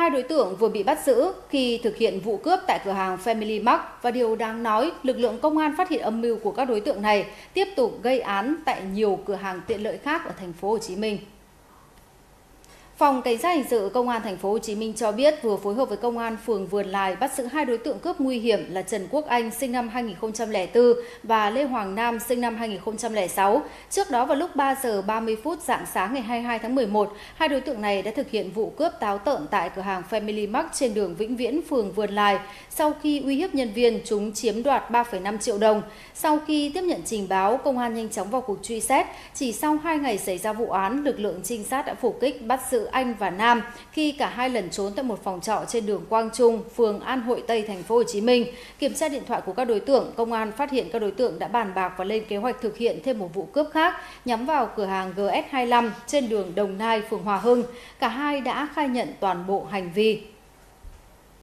Hai đối tượng vừa bị bắt giữ khi thực hiện vụ cướp tại cửa hàng Family Mart và điều đáng nói, lực lượng công an phát hiện âm mưu của các đối tượng này tiếp tục gây án tại nhiều cửa hàng tiện lợi khác ở thành phố Hồ Chí Minh. Phòng Cảnh sát hình sự Công an thành phố Hồ Chí Minh cho biết vừa phối hợp với Công an phường Vườn Lài bắt giữ hai đối tượng cướp nguy hiểm là Trần Quốc Anh sinh năm 2004 và Lê Hoàng Nam sinh năm 2006. Trước đó vào lúc 3 giờ 30 phút rạng sáng ngày 22 tháng 11, hai đối tượng này đã thực hiện vụ cướp táo tợn tại cửa hàng Family Mart trên đường Vĩnh Viễn, phường Vườn Lài. Sau khi uy hiếp nhân viên, chúng chiếm đoạt 3,5 triệu đồng. Sau khi tiếp nhận trình báo, công an nhanh chóng vào cuộc truy xét. Chỉ sau 2 ngày xảy ra vụ án, lực lượng trinh sát đã phục kích bắt giữ Anh và Nam khi cả hai lẩn trốn tại một phòng trọ trên đường Quang Trung, phường An Hội Tây, thành phố Hồ Chí Minh. Kiểm tra điện thoại của các đối tượng, công an phát hiện các đối tượng đã bàn bạc và lên kế hoạch thực hiện thêm một vụ cướp khác nhắm vào cửa hàng GS25 trên đường Đồng Nai, phường Hòa Hưng. Cả hai đã khai nhận toàn bộ hành vi.